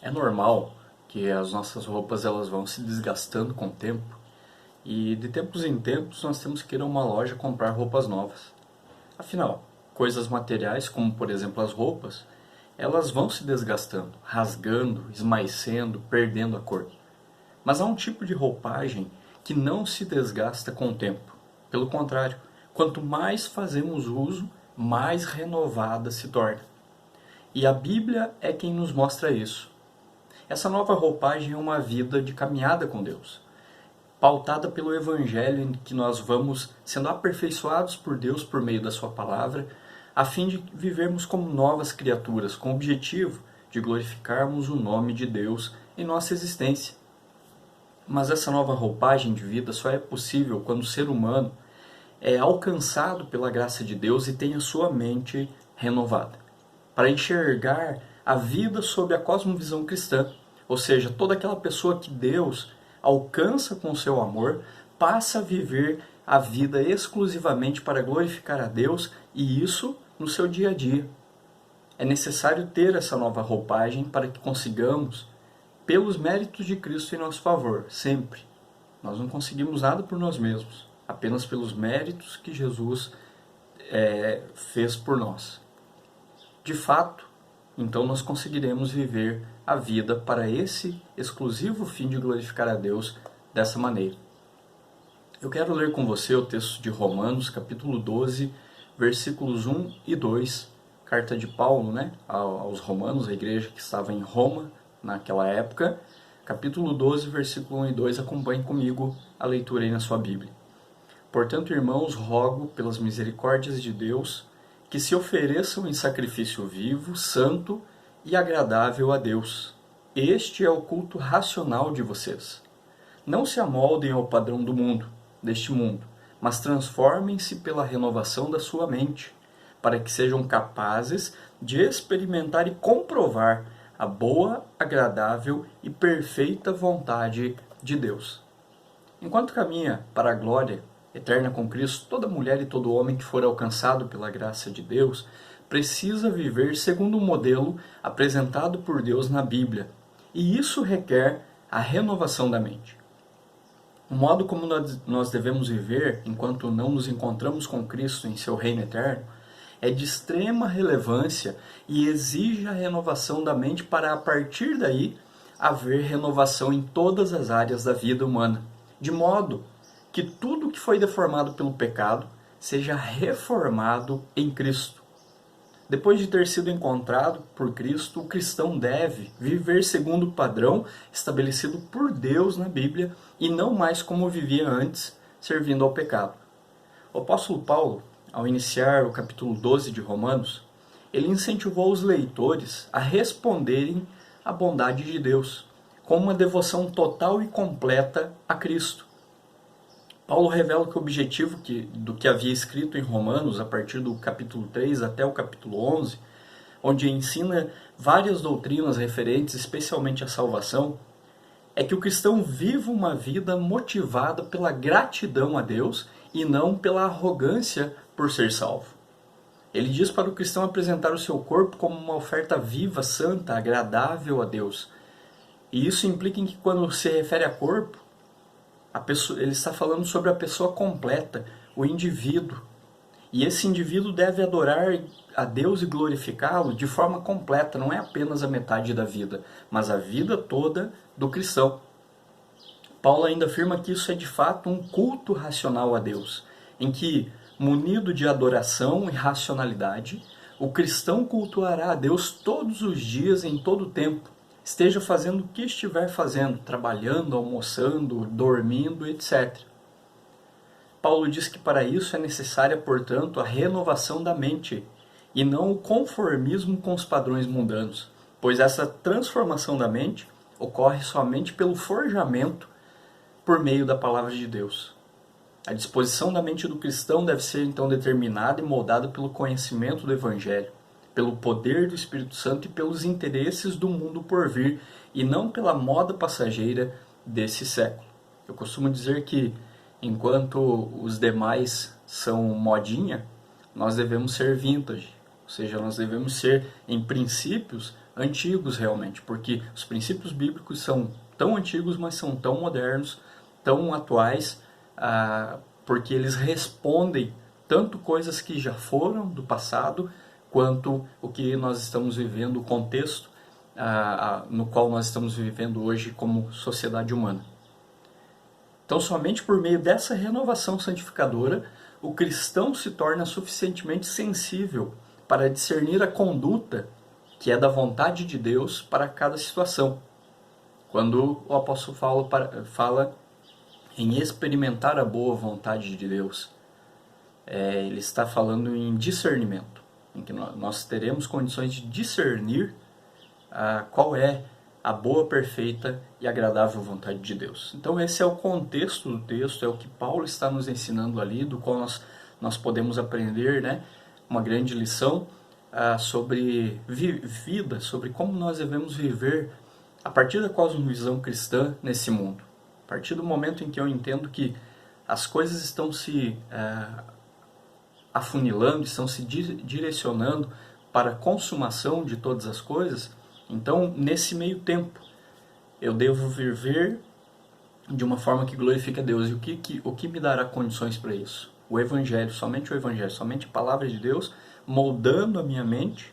É normal que as nossas roupas elas vão se desgastando com o tempo e de tempos em tempos nós temos que ir a uma loja comprar roupas novas. Afinal, coisas materiais como por exemplo as roupas, elas vão se desgastando, rasgando, esmaecendo, perdendo a cor. Mas há um tipo de roupagem que não se desgasta com o tempo. Pelo contrário, quanto mais fazemos uso, mais renovada se torna. E a Bíblia é quem nos mostra isso. Essa nova roupagem é uma vida de caminhada com Deus, pautada pelo Evangelho em que nós vamos sendo aperfeiçoados por Deus por meio da Sua palavra, a fim de vivermos como novas criaturas, com o objetivo de glorificarmos o nome de Deus em nossa existência. Mas essa nova roupagem de vida só é possível quando o ser humano é alcançado pela graça de Deus e tem a sua mente renovada, para enxergar a vida sob a cosmovisão cristã, ou seja, toda aquela pessoa que Deus alcança com o seu amor, passa a viver a vida exclusivamente para glorificar a Deus, e isso no seu dia a dia. É necessário ter essa nova roupagem para que consigamos, pelos méritos de Cristo em nosso favor, sempre. Nós não conseguimos nada por nós mesmos, apenas pelos méritos que Jesus fez por nós. De fato, então nós conseguiremos viver a vida para esse exclusivo fim de glorificar a Deus dessa maneira. Eu quero ler com você o texto de Romanos, capítulo 12, versículos 1 e 2, carta de Paulo, aos Romanos, a igreja que estava em Roma naquela época. Capítulo 12, versículo 1 e 2, acompanhe comigo a leitura aí na sua Bíblia. Portanto, irmãos, rogo pelas misericórdias de Deus que se ofereçam em sacrifício vivo, santo e agradável a Deus. Este é o culto racional de vocês. Não se amoldem ao padrão deste mundo, mas transformem-se pela renovação da sua mente, para que sejam capazes de experimentar e comprovar a boa, agradável e perfeita vontade de Deus. Enquanto caminha para a glória eterna com Cristo, toda mulher e todo homem que for alcançado pela graça de Deus precisa viver segundo o modelo apresentado por Deus na Bíblia, e isso requer a renovação da mente. O modo como nós devemos viver enquanto não nos encontramos com Cristo em seu reino eterno é de extrema relevância e exige a renovação da mente para, a partir daí, haver renovação em todas as áreas da vida humana, de modo que tudo que foi deformado pelo pecado seja reformado em Cristo. Depois de ter sido encontrado por Cristo, o cristão deve viver segundo o padrão estabelecido por Deus na Bíblia e não mais como vivia antes, servindo ao pecado. O apóstolo Paulo, ao iniciar o capítulo 12 de Romanos, ele incentivou os leitores a responderem à bondade de Deus, com uma devoção total e completa a Cristo. Paulo revela que o objetivo do que havia escrito em Romanos, a partir do capítulo 3 até o capítulo 11, onde ensina várias doutrinas referentes especialmente à salvação, é que o cristão viva uma vida motivada pela gratidão a Deus e não pela arrogância por ser salvo. Ele diz para o cristão apresentar o seu corpo como uma oferta viva, santa, agradável a Deus. E isso implica em que, quando se refere a corpo, ele está falando sobre a pessoa completa, o indivíduo. E esse indivíduo deve adorar a Deus e glorificá-lo de forma completa, não é apenas a metade da vida, mas a vida toda do cristão. Paulo ainda afirma que isso é de fato um culto racional a Deus, em que, munido de adoração e racionalidade, o cristão cultuará a Deus todos os dias, em todo o tempo, esteja fazendo o que estiver fazendo, trabalhando, almoçando, dormindo, etc. Paulo diz que para isso é necessária, portanto, a renovação da mente, e não o conformismo com os padrões mundanos, pois essa transformação da mente ocorre somente pelo forjamento por meio da palavra de Deus. A disposição da mente do cristão deve ser então determinada e moldada pelo conhecimento do Evangelho, pelo poder do Espírito Santo e pelos interesses do mundo por vir, e não pela moda passageira desse século. Eu costumo dizer que, enquanto os demais são modinha, nós devemos ser vintage, ou seja, nós devemos ser, em princípios, antigos realmente, porque os princípios bíblicos são tão antigos, mas são tão modernos, tão atuais, porque eles respondem tanto coisas que já foram do passado, quanto o que nós estamos vivendo, o contexto no qual nós estamos vivendo hoje como sociedade humana. Então, somente por meio dessa renovação santificadora, o cristão se torna suficientemente sensível para discernir a conduta que é da vontade de Deus para cada situação. Quando o apóstolo fala em experimentar a boa vontade de Deus, ele está falando em discernimento, em que nós teremos condições de discernir qual é a boa, perfeita e agradável vontade de Deus. Então esse é o contexto do texto, é o que Paulo está nos ensinando ali, do qual nós podemos aprender, né, uma grande lição sobre vida, sobre como nós devemos viver a partir da cosmovisão cristã nesse mundo. A partir do momento em que eu entendo que as coisas estão se afunilando, estão se direcionando para a consumação de todas as coisas, então nesse meio tempo eu devo viver de uma forma que glorifique a Deus. E o que me dará condições para isso? O Evangelho, somente a palavra de Deus, moldando a minha mente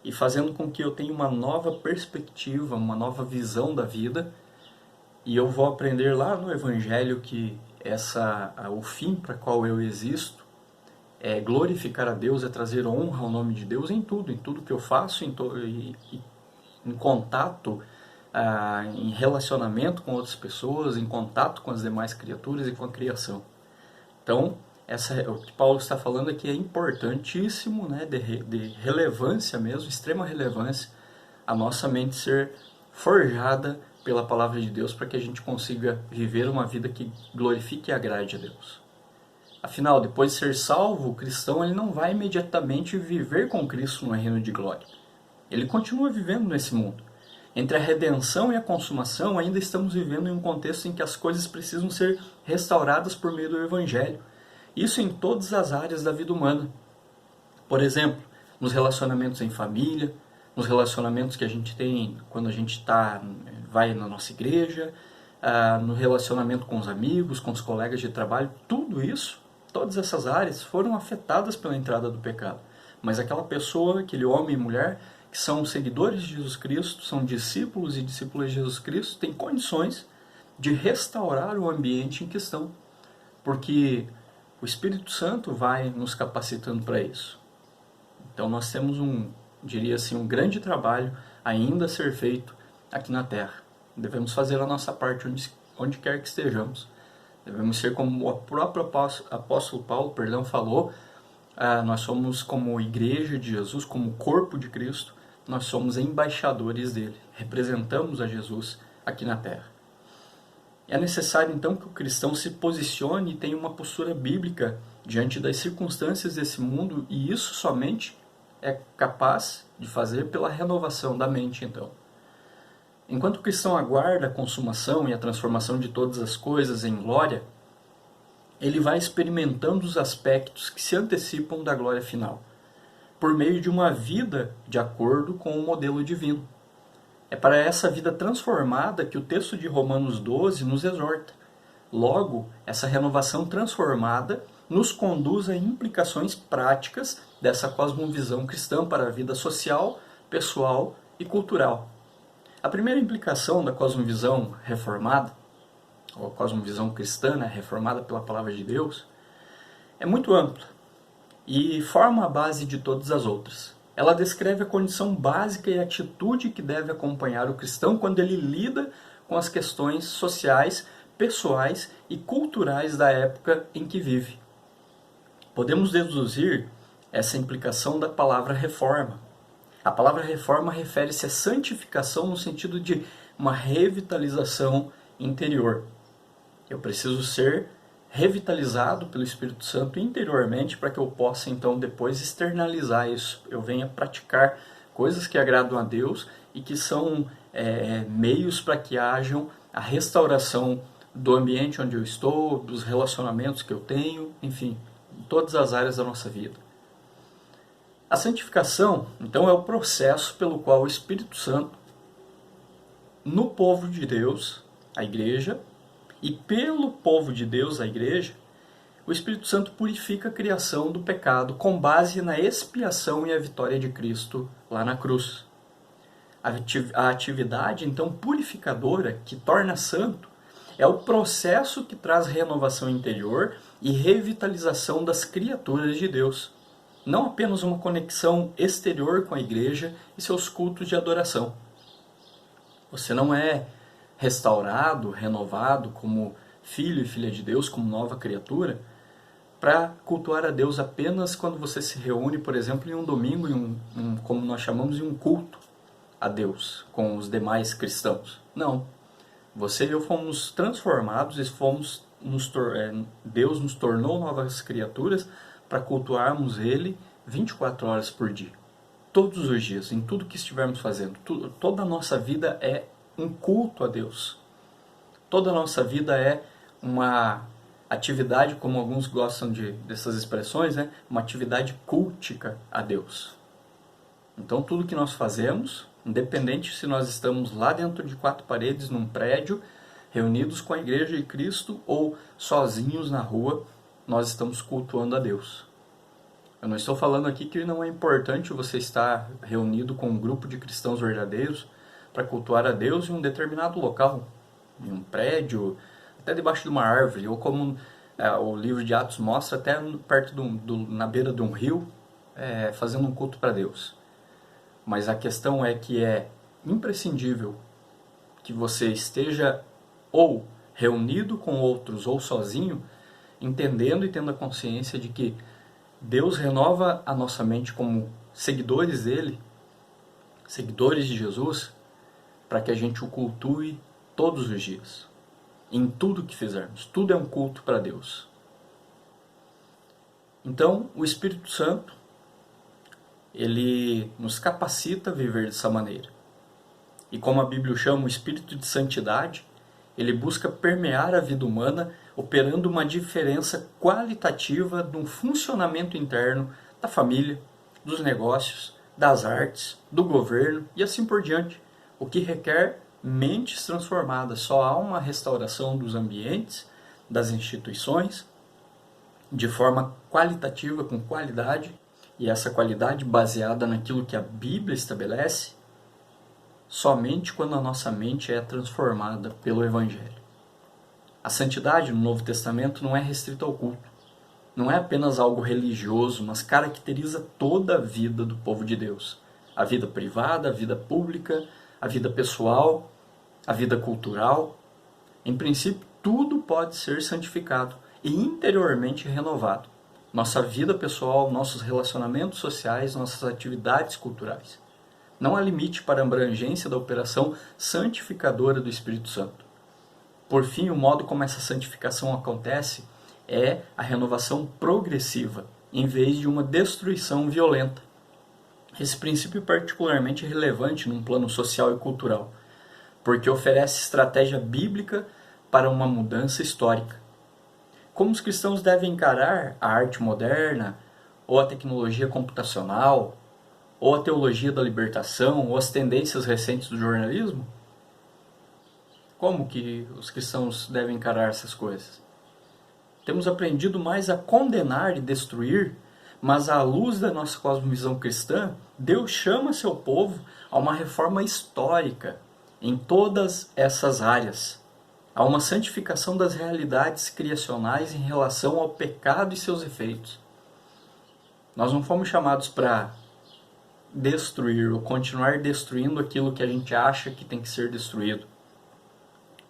e fazendo com que eu tenha uma nova perspectiva, uma nova visão da vida. E eu vou aprender lá no Evangelho que o fim para qual eu existo é glorificar a Deus, é trazer honra ao nome de Deus em tudo que eu faço, em contato, em relacionamento com outras pessoas, em contato com as demais criaturas e com a criação. Então, o que Paulo está falando aqui é importantíssimo, né, de relevância mesmo, extrema relevância, a nossa mente ser forjada pela palavra de Deus para que a gente consiga viver uma vida que glorifique e agrade a Deus. Afinal, depois de ser salvo, o cristão ele não vai imediatamente viver com Cristo no reino de glória. Ele continua vivendo nesse mundo. Entre a redenção e a consumação, ainda estamos vivendo em um contexto em que as coisas precisam ser restauradas por meio do Evangelho. Isso em todas as áreas da vida humana. Por exemplo, nos relacionamentos em família, nos relacionamentos que a gente tem quando a gente vai na nossa igreja, no relacionamento com os amigos, com os colegas de trabalho, tudo isso, todas essas áreas foram afetadas pela entrada do pecado. Mas aquela pessoa, aquele homem e mulher que são seguidores de Jesus Cristo, são discípulos e discípulas de Jesus Cristo, têm condições de restaurar o ambiente em questão, porque o Espírito Santo vai nos capacitando para isso. Então nós temos um grande trabalho ainda a ser feito aqui na Terra. Devemos fazer a nossa parte onde quer que estejamos. Devemos ser como o próprio apóstolo Paulo falou, nós somos como igreja de Jesus, como corpo de Cristo, nós somos embaixadores dele, representamos a Jesus aqui na Terra. É necessário então que o cristão se posicione e tenha uma postura bíblica diante das circunstâncias desse mundo, e isso somente é capaz de fazer pela renovação da mente, então. Enquanto o cristão aguarda a consumação e a transformação de todas as coisas em glória, ele vai experimentando os aspectos que se antecipam da glória final, por meio de uma vida de acordo com o modelo divino. É para essa vida transformada que o texto de Romanos 12 nos exorta. Logo, essa renovação transformada nos conduz a implicações práticas dessa cosmovisão cristã para a vida social, pessoal e cultural. A primeira implicação da cosmovisão reformada, ou a cosmovisão cristã, né, reformada pela palavra de Deus, é muito ampla e forma a base de todas as outras. Ela descreve a condição básica e a atitude que deve acompanhar o cristão quando ele lida com as questões sociais, pessoais e culturais da época em que vive. Podemos deduzir essa implicação da palavra reforma. A palavra reforma refere-se à santificação no sentido de uma revitalização interior. Eu preciso ser revitalizado pelo Espírito Santo interiormente para que eu possa então depois externalizar isso. Eu venha praticar coisas que agradam a Deus e que são meios para que hajam a restauração do ambiente onde eu estou, dos relacionamentos que eu tenho, enfim, em todas as áreas da nossa vida. A santificação, então, é o processo pelo qual o Espírito Santo, no povo de Deus, a igreja, e pelo povo de Deus, a igreja, o Espírito Santo purifica a criação do pecado com base na expiação e a vitória de Cristo lá na cruz. A atividade, então, purificadora, que torna santo, é o processo que traz renovação interior e revitalização das criaturas de Deus. Não apenas uma conexão exterior com a igreja e seus cultos de adoração. Você não é restaurado, renovado como filho e filha de Deus, como nova criatura, para cultuar a Deus apenas quando você se reúne, por exemplo, em um domingo, como nós chamamos, em um culto a Deus com os demais cristãos. Não. Você e eu fomos transformados e Deus nos tornou novas criaturas para cultuarmos Ele 24 horas por dia. Todos os dias, em tudo que estivermos fazendo. Toda a nossa vida é um culto a Deus. Toda a nossa vida é uma atividade, como alguns gostam dessas expressões, né? Uma atividade cultica a Deus. Então tudo que nós fazemos, independente se nós estamos lá dentro de 4 paredes, num prédio, reunidos com a Igreja de Cristo ou sozinhos na rua, nós estamos cultuando a Deus. Eu não estou falando aqui que não é importante você estar reunido com um grupo de cristãos verdadeiros para cultuar a Deus em um determinado local, em um prédio, até debaixo de uma árvore, ou como o livro de Atos mostra, até perto na beira de um rio, fazendo um culto para Deus. Mas a questão é que é imprescindível que você esteja ou reunido com outros ou sozinho, entendendo e tendo a consciência de que Deus renova a nossa mente como seguidores dele, seguidores de Jesus, para que a gente o cultue todos os dias, em tudo que fizermos. Tudo é um culto para Deus. Então, o Espírito Santo, ele nos capacita a viver dessa maneira. E como a Bíblia chama o Espírito de Santidade, ele busca permear a vida humana, operando uma diferença qualitativa no funcionamento interno da família, dos negócios, das artes, do governo e assim por diante, o que requer mentes transformadas. Só há uma restauração dos ambientes, das instituições, de forma qualitativa, com qualidade, e essa qualidade baseada naquilo que a Bíblia estabelece, somente quando a nossa mente é transformada pelo Evangelho. A santidade no Novo Testamento não é restrita ao culto. Não é apenas algo religioso, mas caracteriza toda a vida do povo de Deus. A vida privada, a vida pública, a vida pessoal, a vida cultural. Em princípio, tudo pode ser santificado e interiormente renovado. Nossa vida pessoal, nossos relacionamentos sociais, nossas atividades culturais. Não há limite para a abrangência da operação santificadora do Espírito Santo. Por fim, o modo como essa santificação acontece é a renovação progressiva, em vez de uma destruição violenta. Esse princípio é particularmente relevante num plano social e cultural, porque oferece estratégia bíblica para uma mudança histórica. Como os cristãos devem encarar a arte moderna, ou a tecnologia computacional, ou a teologia da libertação, ou as tendências recentes do jornalismo? Como que os cristãos devem encarar essas coisas? Temos aprendido mais a condenar e destruir, mas à luz da nossa cosmovisão cristã, Deus chama seu povo a uma reforma histórica em todas essas áreas. Há uma santificação das realidades criacionais em relação ao pecado e seus efeitos. Nós não fomos chamados para destruir ou continuar destruindo aquilo que a gente acha que tem que ser destruído.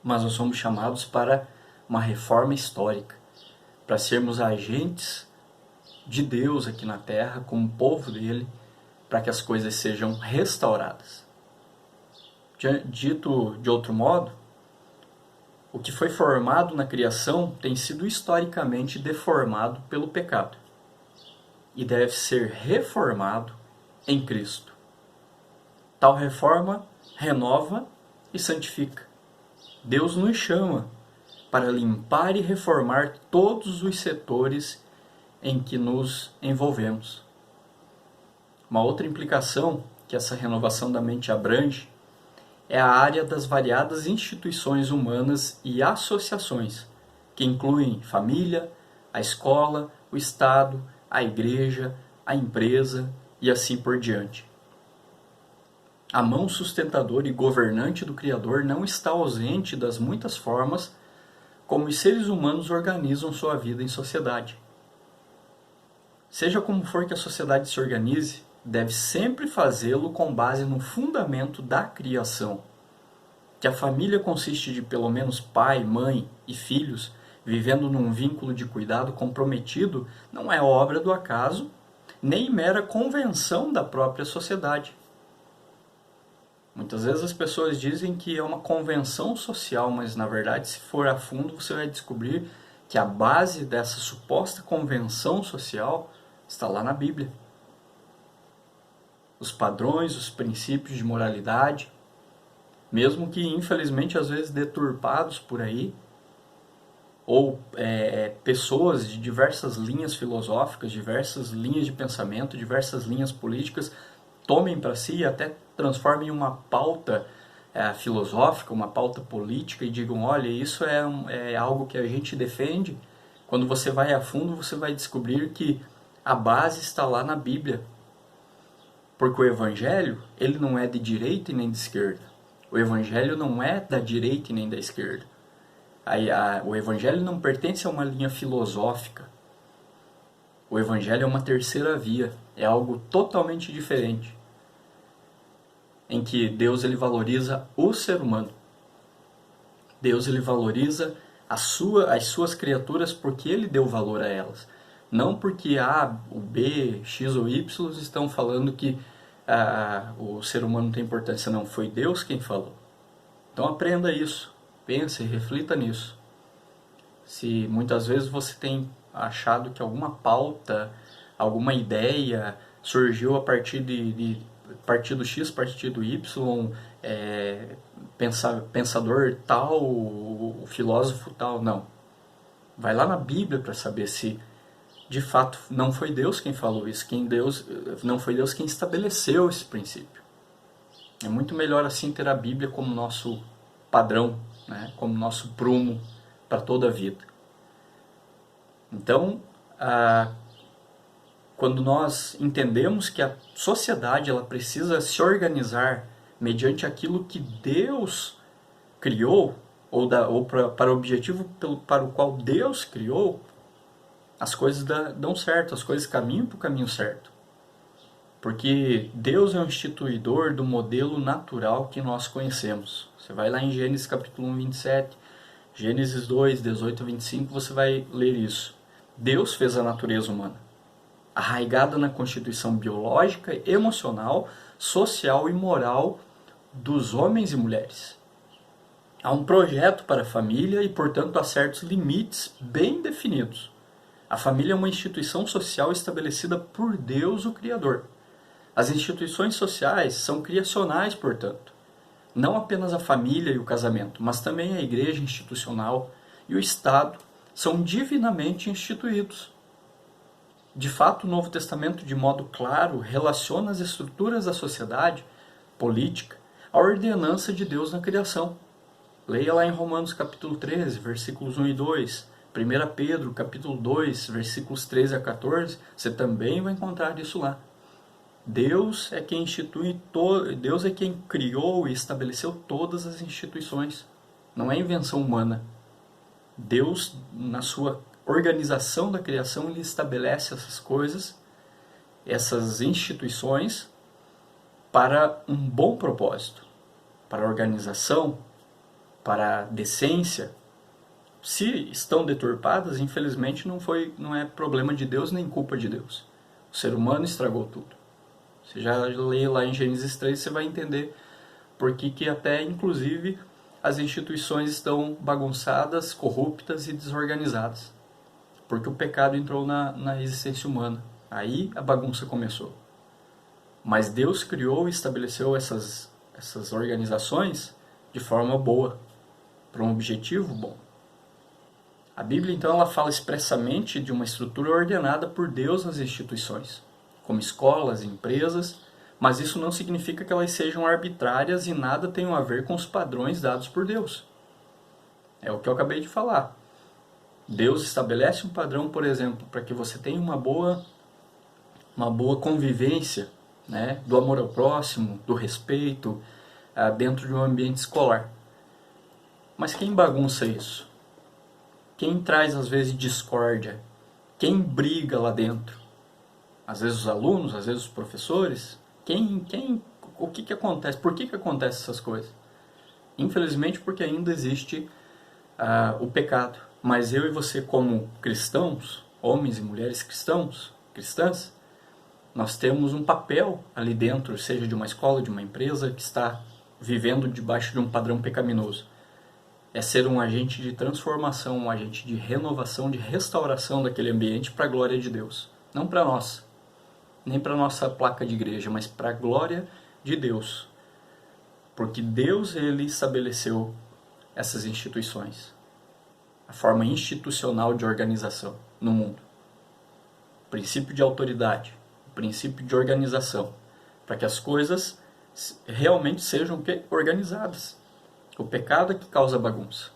Mas nós somos chamados para uma reforma histórica, para sermos agentes de Deus aqui na terra, como povo dele, para que as coisas sejam restauradas. Dito de outro modo, o que foi formado na criação tem sido historicamente deformado pelo pecado e deve ser reformado em Cristo. Tal reforma renova e santifica. Deus nos chama para limpar e reformar todos os setores em que nos envolvemos. Uma outra implicação que essa renovação da mente abrange é a área das variadas instituições humanas e associações, que incluem família, a escola, o Estado, a igreja, a empresa e assim por diante. A mão sustentadora e governante do Criador não está ausente das muitas formas como os seres humanos organizam sua vida em sociedade. Seja como for que a sociedade se organize, deve sempre fazê-lo com base no fundamento da criação, que a família consiste de pelo menos pai, mãe e filhos vivendo num vínculo de cuidado comprometido, não é obra do acaso, nem mera convenção da própria sociedade. Muitas vezes as pessoas dizem que é uma convenção social, mas na verdade, se for a fundo, você vai descobrir que a base dessa suposta convenção social está lá na Bíblia. Os padrões, os princípios de moralidade, mesmo que infelizmente às vezes deturpados por aí, ou pessoas de diversas linhas filosóficas, diversas linhas de pensamento, diversas linhas políticas, tomem para si e até transformem em uma pauta filosófica, uma pauta política e digam, olha, isso é algo que a gente defende. Quando você vai a fundo, você vai descobrir que a base está lá na Bíblia. Porque o Evangelho, ele não é de direita e nem de esquerda. O Evangelho não é da direita e nem da esquerda. O Evangelho não pertence a uma linha filosófica. O Evangelho é uma terceira via. É algo totalmente diferente. Em que Deus ele valoriza o ser humano. Deus ele valoriza as suas criaturas porque ele deu valor a elas. Não porque A, o B, X ou Y estão falando que o ser humano não tem importância. Não, foi Deus quem falou. Então aprenda isso. Pense, reflita nisso. Se muitas vezes você tem achado que alguma pauta, alguma ideia surgiu a partir de partido X, partido Y, pensador tal, filósofo tal, não. Vai lá na Bíblia para saber se de fato não foi Deus quem falou isso, não foi Deus quem estabeleceu esse princípio. É muito melhor assim ter a Bíblia como nosso padrão, né, como nosso prumo para toda a vida. Então, quando nós entendemos que a sociedade ela precisa se organizar mediante aquilo que Deus criou, ou para o objetivo para o qual Deus criou, as coisas dão certo, as coisas caminham para o caminho certo. Porque Deus é o instituidor do modelo natural que nós conhecemos. Você vai lá em Gênesis capítulo 1, 27, Gênesis 2, 18 a 25, você vai ler isso. Deus fez a natureza humana, arraigada na constituição biológica, emocional, social e moral dos homens e mulheres. Há um projeto para a família e, portanto, há certos limites bem definidos. A família é uma instituição social estabelecida por Deus, o Criador. As instituições sociais são criacionais, portanto. Não apenas a família e o casamento, mas também a igreja institucional e o Estado são divinamente instituídos. De fato, o Novo Testamento, de modo claro, relaciona as estruturas da sociedade política à ordenança de Deus na criação. Leia lá em Romanos capítulo 13, versículos 1 e 2, 1 Pedro capítulo 2, versículos 13 a 14, você também vai encontrar isso lá. Deus é quem Deus é quem criou e estabeleceu todas as instituições. Não é invenção humana. Deus, na sua organização da criação, ele estabelece essas coisas, essas instituições, para um bom propósito, para a organização, para a decência. Se estão deturpadas, infelizmente não é problema de Deus nem culpa de Deus. O ser humano estragou tudo. Você já lê lá em Gênesis 3, você vai entender por que até, inclusive, as instituições estão bagunçadas, corruptas e desorganizadas. Porque o pecado entrou na existência humana. Aí a bagunça começou. Mas Deus criou e estabeleceu essas organizações de forma boa, para um objetivo bom. A Bíblia, então, ela fala expressamente de uma estrutura ordenada por Deus nas instituições. como escolas, empresas, mas isso não significa que elas sejam arbitrárias e nada tenham a ver com os padrões dados por Deus. É o que eu acabei de falar. Deus estabelece um padrão, por exemplo, para que você tenha uma boa convivência, né, do amor ao próximo, do respeito, dentro de um ambiente escolar. Mas quem bagunça isso? Quem traz, às vezes, discórdia? Quem briga lá dentro? Às vezes os alunos, às vezes os professores? O que acontece? Por que acontecem essas coisas? Infelizmente porque ainda existe o pecado. Mas eu e você, como cristãos, homens e mulheres cristãs, nós temos um papel ali dentro, seja de uma escola, de uma empresa, que está vivendo debaixo de um padrão pecaminoso. É ser um agente de transformação, um agente de renovação, de restauração daquele ambiente para a glória de Deus. Não para nós, nem para a nossa placa de igreja, mas para a glória de Deus. Porque Deus, ele estabeleceu essas instituições. A forma institucional de organização no mundo. O princípio de autoridade, o princípio de organização. Para que as coisas realmente sejam organizadas. O pecado é que causa bagunça,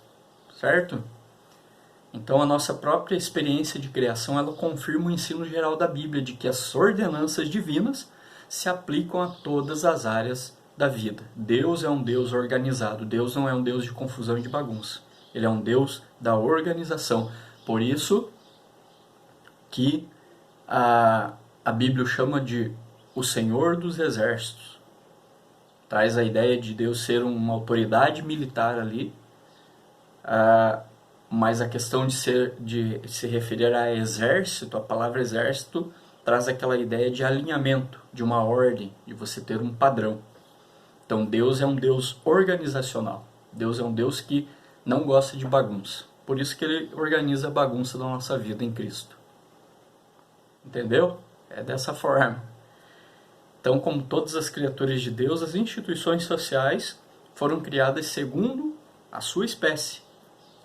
certo? Então a nossa própria experiência de criação, ela confirma o ensino geral da Bíblia de que as ordenanças divinas se aplicam a todas as áreas da vida. Deus é um Deus organizado, Deus não é um Deus de confusão e de bagunça. Ele é um Deus da organização. Por isso que a Bíblia o chama de o Senhor dos Exércitos. Traz a ideia de Deus ser uma autoridade militar ali, mas a questão de se referir a exército, a palavra exército, traz aquela ideia de alinhamento, de uma ordem, de você ter um padrão. Então Deus é um Deus organizacional. Deus é um Deus que não gosta de bagunça. Por isso que Ele organiza a bagunça da nossa vida em Cristo. Entendeu? É dessa forma. Então, como todas as criaturas de Deus, as instituições sociais foram criadas segundo a sua espécie.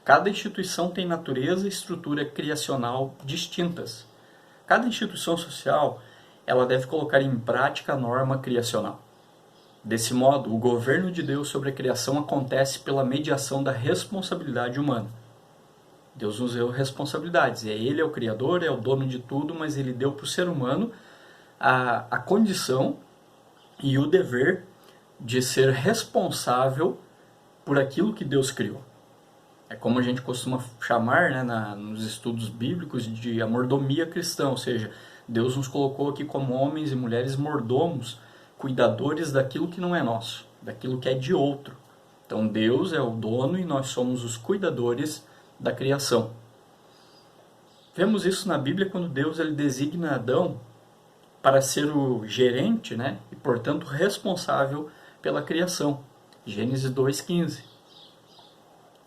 Cada instituição tem natureza e estrutura criacional distintas. Cada instituição social, ela deve colocar em prática a norma criacional. Desse modo, o governo de Deus sobre a criação acontece pela mediação da responsabilidade humana. Deus nos deu responsabilidades. Ele é o Criador, é o dono de tudo, mas Ele deu para o ser humano a condição e o dever de ser responsável por aquilo que Deus criou. É como a gente costuma chamar, né, nos estudos bíblicos, de a mordomia cristã, ou seja, Deus nos colocou aqui como homens e mulheres mordomos, cuidadores daquilo que não é nosso, daquilo que é de outro. Então Deus é o dono e nós somos os cuidadores da criação. Vemos isso na Bíblia quando Deus ele designa Adão para ser o gerente, né, e portanto responsável pela criação. Gênesis 2,15.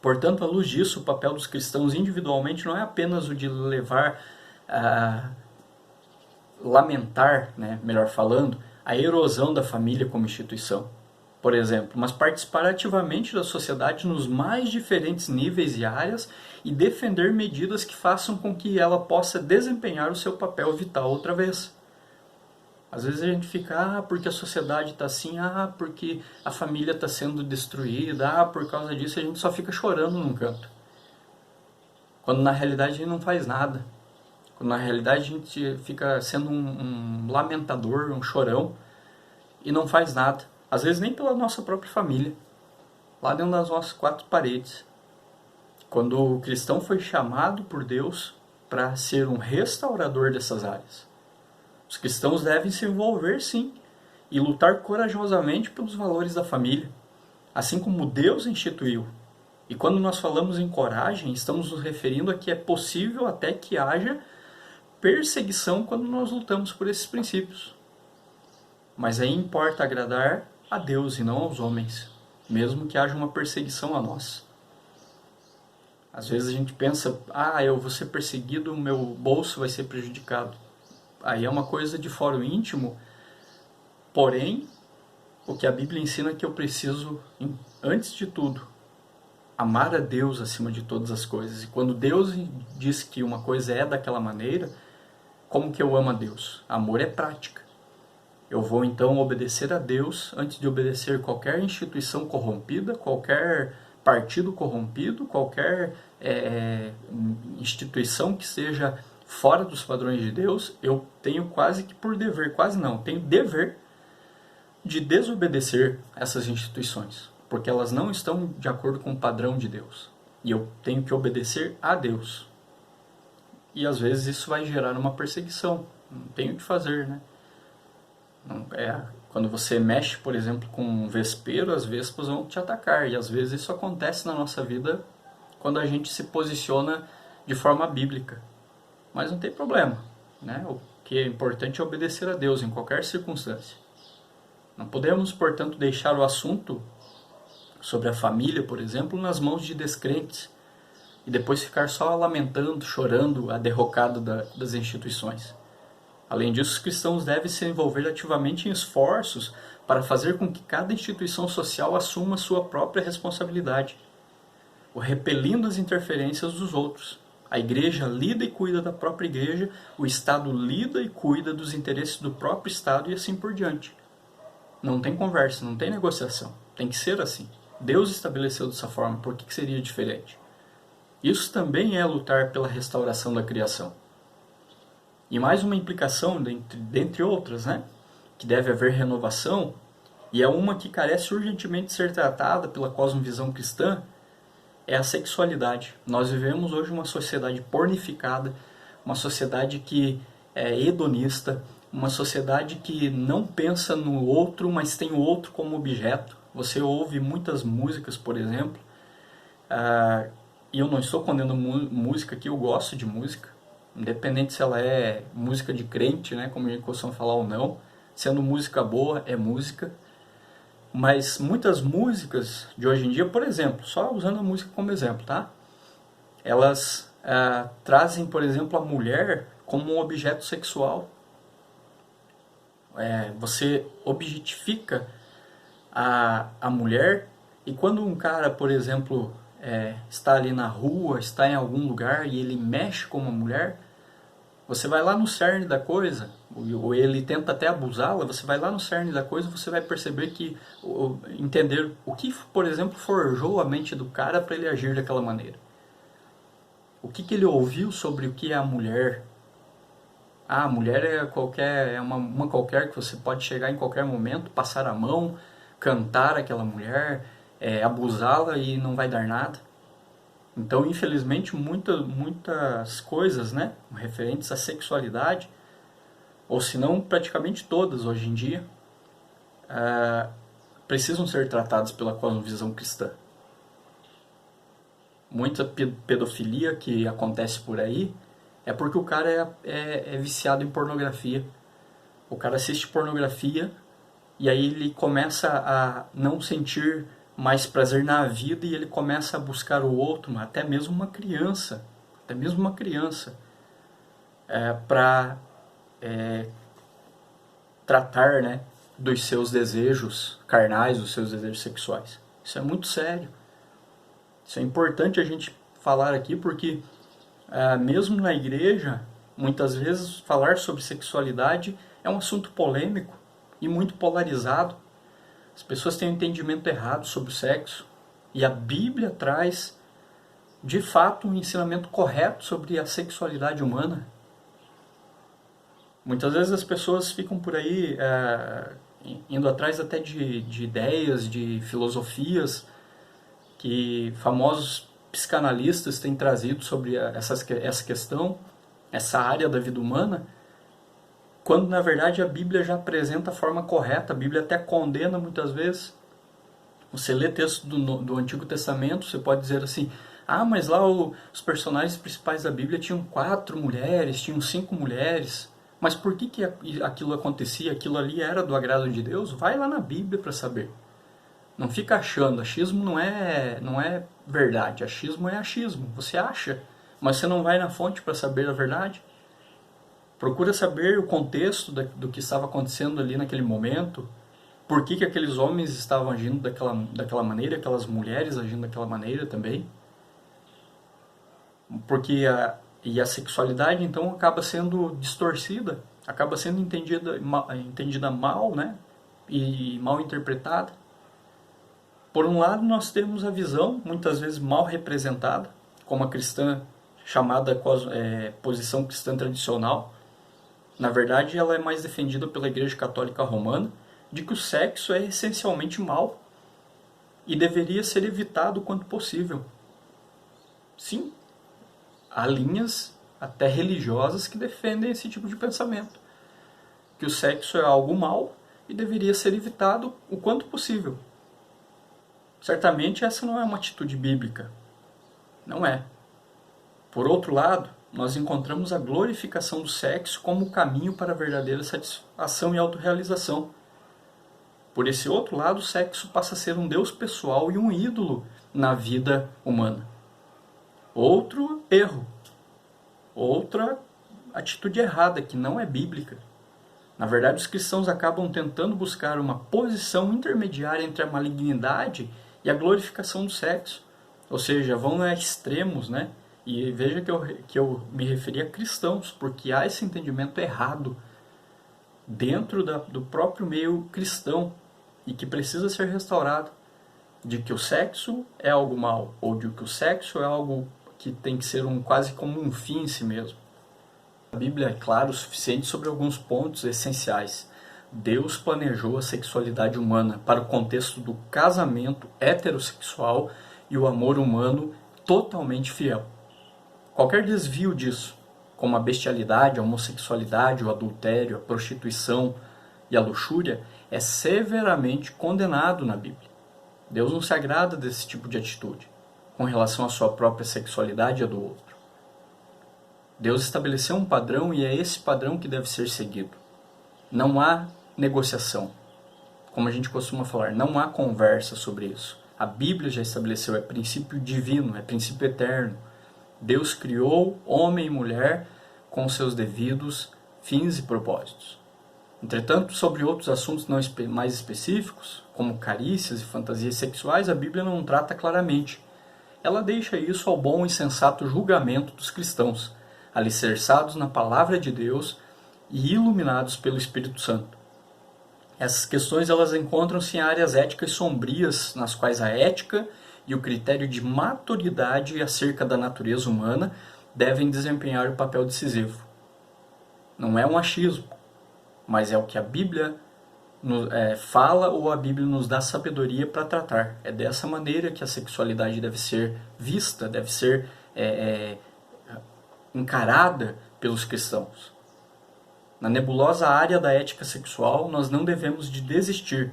Portanto, à luz disso, o papel dos cristãos individualmente não é apenas o de lamentar, né, melhor falando, a erosão da família como instituição, por exemplo, mas participar ativamente da sociedade nos mais diferentes níveis e áreas e defender medidas que façam com que ela possa desempenhar o seu papel vital outra vez. Às vezes a gente fica, porque a sociedade está assim, porque a família está sendo destruída, por causa disso a gente só fica chorando num canto. Quando na realidade a gente não faz nada. Quando na realidade a gente fica sendo um lamentador, um chorão, e não faz nada. Às vezes nem pela nossa própria família, lá dentro das nossas quatro paredes. Quando o cristão foi chamado por Deus para ser um restaurador dessas áreas. Os cristãos devem se envolver, sim, e lutar corajosamente pelos valores da família, assim como Deus instituiu. E quando nós falamos em coragem, estamos nos referindo a que é possível até que haja perseguição quando nós lutamos por esses princípios. Mas aí importa agradar a Deus e não aos homens, mesmo que haja uma perseguição a nós. Às vezes a gente pensa, eu vou ser perseguido, o meu bolso vai ser prejudicado. Aí é uma coisa de fórum íntimo, porém, o que a Bíblia ensina é que eu preciso, antes de tudo, amar a Deus acima de todas as coisas. E quando Deus diz que uma coisa é daquela maneira, como que eu amo a Deus? Amor é prática. Eu vou então obedecer a Deus antes de obedecer qualquer instituição corrompida, qualquer partido corrompido, qualquer instituição que seja fora dos padrões de Deus. Eu tenho quase que por dever, quase não, tenho dever de desobedecer essas instituições, porque elas não estão de acordo com o padrão de Deus. E eu tenho que obedecer a Deus. E às vezes isso vai gerar uma perseguição. Não tenho o que fazer, né? Quando você mexe, por exemplo, com um vespeiro, as vespas vão te atacar. E às vezes isso acontece na nossa vida quando a gente se posiciona de forma bíblica. Mas não tem problema, né? O que é importante é obedecer a Deus em qualquer circunstância. Não podemos, portanto, deixar o assunto sobre a família, por exemplo, nas mãos de descrentes e depois ficar só lamentando, chorando a derrocada das instituições. Além disso, os cristãos devem se envolver ativamente em esforços para fazer com que cada instituição social assuma sua própria responsabilidade, repelindo as interferências dos outros. A igreja lida e cuida da própria igreja, o Estado lida e cuida dos interesses do próprio Estado e assim por diante. Não tem conversa, não tem negociação. Tem que ser assim. Deus estabeleceu dessa forma, por que seria diferente? Isso também é lutar pela restauração da criação. E mais uma implicação, dentre outras, né? Que deve haver renovação, e é uma que carece urgentemente de ser tratada pela cosmovisão cristã, é a sexualidade. Nós vivemos hoje uma sociedade pornificada, uma sociedade que é hedonista, uma sociedade que não pensa no outro, mas tem o outro como objeto. Você ouve muitas músicas, por exemplo, e eu não estou condenando música aqui, eu gosto de música, independente se ela é música de crente, né, como a gente costuma falar ou não, sendo música boa, é música. Mas muitas músicas de hoje em dia, por exemplo, só usando a música como exemplo, tá? Elas trazem, por exemplo, a mulher como um objeto sexual. Você objetifica a mulher, e quando um cara, por exemplo, está ali na rua, está em algum lugar e ele mexe com uma mulher, você vai lá no cerne da coisa, ou ele tenta até abusá-la, você vai lá no cerne da coisa, você vai perceber que, entender o que, por exemplo, forjou a mente do cara para ele agir daquela maneira. O que ele ouviu sobre o que é a mulher. A mulher é uma qualquer que você pode chegar em qualquer momento, passar a mão, cantar aquela mulher, abusá-la e não vai dar nada. Então, infelizmente, muitas coisas, né, referentes à sexualidade, ou se não praticamente todas hoje em dia, precisam ser tratadas pela cosmovisão cristã. Muita pedofilia que acontece por aí é porque o cara é viciado em pornografia. O cara assiste pornografia e aí ele começa a não sentir mais prazer na vida e ele começa a buscar o outro, até mesmo uma criança, para tratar, né, dos seus desejos carnais, dos seus desejos sexuais. Isso é muito sério. Isso é importante a gente falar aqui porque mesmo na igreja, muitas vezes falar sobre sexualidade é um assunto polêmico e muito polarizado. As pessoas têm um entendimento errado sobre o sexo e a Bíblia traz, de fato, um ensinamento correto sobre a sexualidade humana. Muitas vezes as pessoas ficam por aí indo atrás até de ideias, de filosofias que famosos psicanalistas têm trazido sobre essa questão, essa área da vida humana, quando na verdade a Bíblia já apresenta a forma correta. A Bíblia até condena muitas vezes. Você lê texto do Antigo Testamento, você pode dizer assim, mas lá os personagens principais da Bíblia tinham 4 mulheres, tinham 5 mulheres, mas por que aquilo acontecia? Aquilo ali era do agrado de Deus? Vai lá na Bíblia para saber. Não fica achando, achismo não é verdade, achismo é achismo, você acha, mas você não vai na fonte para saber a verdade. Procura saber o contexto do que estava acontecendo ali naquele momento, por que aqueles homens estavam agindo daquela maneira, aquelas mulheres agindo daquela maneira também. Porque E a sexualidade, então, acaba sendo distorcida, acaba sendo entendida mal, né? E mal interpretada. Por um lado, nós temos a visão, muitas vezes mal representada, como a cristã chamada posição cristã tradicional. Na verdade, ela é mais defendida pela Igreja Católica Romana, de que o sexo é essencialmente mal e deveria ser evitado o quanto possível. Sim, há linhas até religiosas que defendem esse tipo de pensamento, que o sexo é algo mal e deveria ser evitado o quanto possível. Certamente essa não é uma atitude bíblica. Não é. Por outro lado, nós encontramos a glorificação do sexo como o caminho para a verdadeira satisfação e autorrealização. Por esse outro lado, o sexo passa a ser um Deus pessoal e um ídolo na vida humana. Outro erro. Outra atitude errada, que não é bíblica. Na verdade, os cristãos acabam tentando buscar uma posição intermediária entre a malignidade e a glorificação do sexo. Ou seja, vão a extremos, né? E veja que eu me referi a cristãos, porque há esse entendimento errado dentro do próprio meio cristão e que precisa ser restaurado, de que o sexo é algo mal, ou de que o sexo é algo que tem que ser quase como um fim em si mesmo. A Bíblia é clara o suficiente sobre alguns pontos essenciais. Deus planejou a sexualidade humana para o contexto do casamento heterossexual e o amor humano totalmente fiel. Qualquer desvio disso, como a bestialidade, a homossexualidade, o adultério, a prostituição e a luxúria, é severamente condenado na Bíblia. Deus não se agrada desse tipo de atitude, com relação à sua própria sexualidade e a do outro. Deus estabeleceu um padrão e é esse padrão que deve ser seguido. Não há negociação. Como a gente costuma falar, não há conversa sobre isso. A Bíblia já estabeleceu, é princípio divino, é princípio eterno. Deus criou homem e mulher com seus devidos fins e propósitos. Entretanto, sobre outros assuntos mais específicos, como carícias e fantasias sexuais, a Bíblia não trata claramente. Ela deixa isso ao bom e sensato julgamento dos cristãos, alicerçados na palavra de Deus e iluminados pelo Espírito Santo. Essas questões elas encontram-se em áreas éticas sombrias, nas quais a ética e o critério de maturidade acerca da natureza humana devem desempenhar o papel decisivo. Não é um achismo, mas é o que a Bíblia fala ou a Bíblia nos dá sabedoria para tratar. É dessa maneira que a sexualidade deve ser vista, deve ser encarada pelos cristãos. Na nebulosa área da ética sexual, nós não devemos de desistir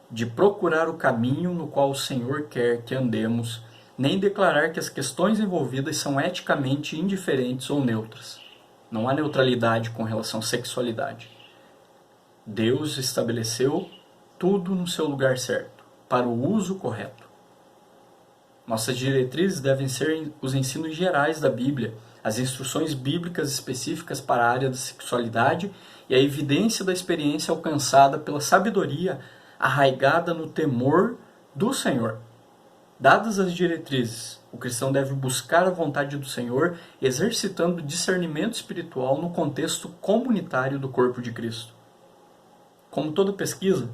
de procurar o caminho no qual o Senhor quer que andemos, nem declarar que as questões envolvidas são eticamente indiferentes ou neutras. Não há neutralidade com relação à sexualidade. Deus estabeleceu tudo no seu lugar certo, para o uso correto. Nossas diretrizes devem ser os ensinos gerais da Bíblia, as instruções bíblicas específicas para a área da sexualidade e a evidência da experiência alcançada pela sabedoria arraigada no temor do Senhor. Dadas as diretrizes, o cristão deve buscar a vontade do Senhor, exercitando discernimento espiritual no contexto comunitário do corpo de Cristo. Como toda pesquisa,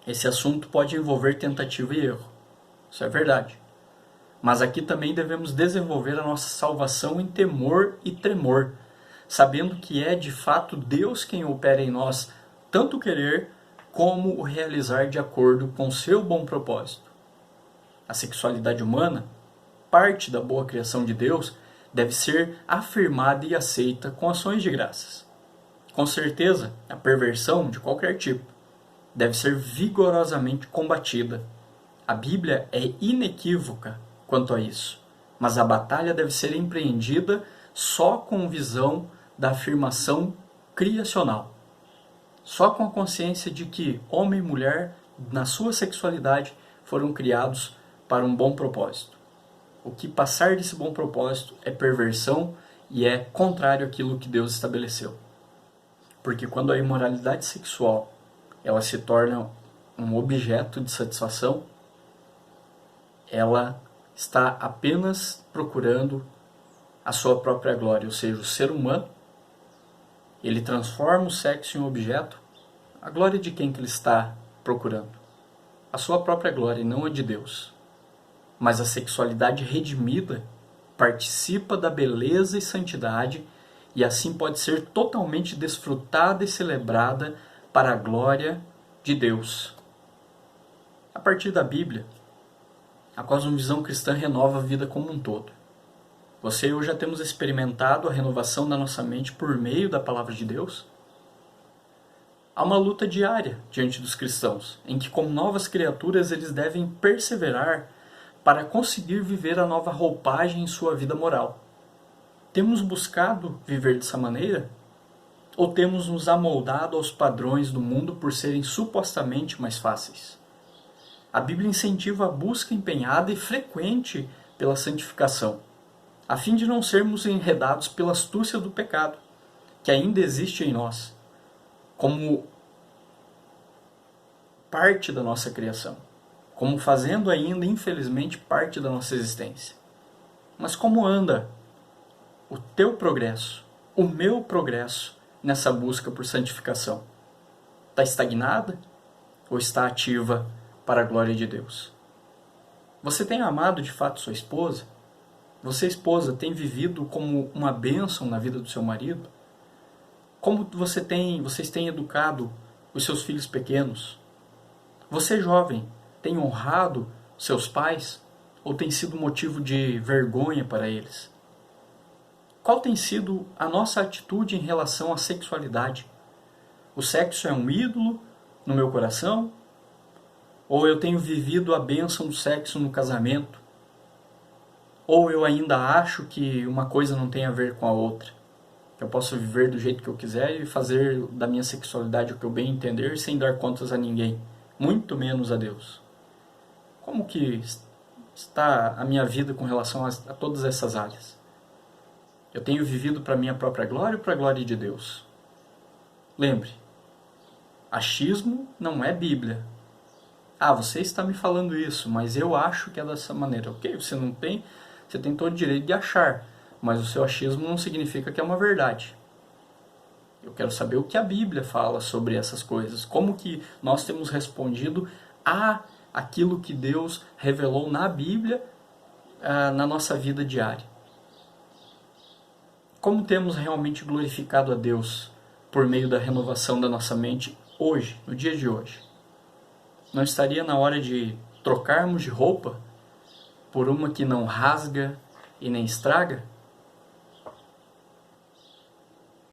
esse assunto pode envolver tentativa e erro. Isso é verdade. Mas aqui também devemos desenvolver a nossa salvação em temor e tremor, sabendo que é de fato Deus quem opera em nós tanto o querer como o realizar de acordo com seu bom propósito. A sexualidade humana, parte da boa criação de Deus, deve ser afirmada e aceita com ações de graças. Com certeza, a perversão de qualquer tipo deve ser vigorosamente combatida. A Bíblia é inequívoca quanto a isso, mas a batalha deve ser empreendida só com visão da afirmação criacional. Só com a consciência de que homem e mulher, na sua sexualidade, foram criados para um bom propósito. O que passar desse bom propósito é perversão e é contrário àquilo que Deus estabeleceu. Porque quando a imoralidade sexual ela se torna um objeto de satisfação, ela está apenas procurando a sua própria glória, ou seja, o ser humano, ele transforma o sexo em um objeto, a glória de quem que ele está procurando? A sua própria glória e não a de Deus. Mas a sexualidade redimida participa da beleza e santidade e assim pode ser totalmente desfrutada e celebrada para a glória de Deus. A partir da Bíblia, a cosmovisão cristã renova a vida como um todo. Você e eu já temos experimentado a renovação da nossa mente por meio da palavra de Deus? Há uma luta diária diante dos cristãos, em que como novas criaturas eles devem perseverar para conseguir viver a nova roupagem em sua vida moral. Temos buscado viver dessa maneira? Ou temos nos amoldado aos padrões do mundo por serem supostamente mais fáceis? A Bíblia incentiva a busca empenhada e frequente pela santificação, a fim de não sermos enredados pela astúcia do pecado, que ainda existe em nós, como parte da nossa criação, como fazendo ainda, infelizmente, parte da nossa existência. Mas como anda o teu progresso, o meu progresso nessa busca por santificação? Está estagnada ou está ativa para a glória de Deus? Você tem amado de fato sua esposa? Você, esposa, tem vivido como uma bênção na vida do seu marido? Como vocês têm educado os seus filhos pequenos? Você, jovem, tem honrado seus pais ou tem sido motivo de vergonha para eles? Qual tem sido a nossa atitude em relação à sexualidade? O sexo é um ídolo no meu coração? Ou eu tenho vivido a bênção do sexo no casamento? Ou eu ainda acho que uma coisa não tem a ver com a outra? Eu posso viver do jeito que eu quiser e fazer da minha sexualidade o que eu bem entender sem dar contas a ninguém, muito menos a Deus. Como que está a minha vida com relação a todas essas áreas? Eu tenho vivido para a minha própria glória ou para a glória de Deus? Lembre, achismo não é Bíblia. Ah, você está me falando isso, mas eu acho que é dessa maneira. Ok, você tem todo o direito de achar, mas o seu achismo não significa que é uma verdade. Eu quero saber o que a Bíblia fala sobre essas coisas, como que nós temos respondido a aquilo que Deus revelou na Bíblia, na nossa vida diária. Como temos realmente glorificado a Deus por meio da renovação da nossa mente hoje, no dia de hoje? Não estaria na hora de trocarmos de roupa por uma que não rasga e nem estraga?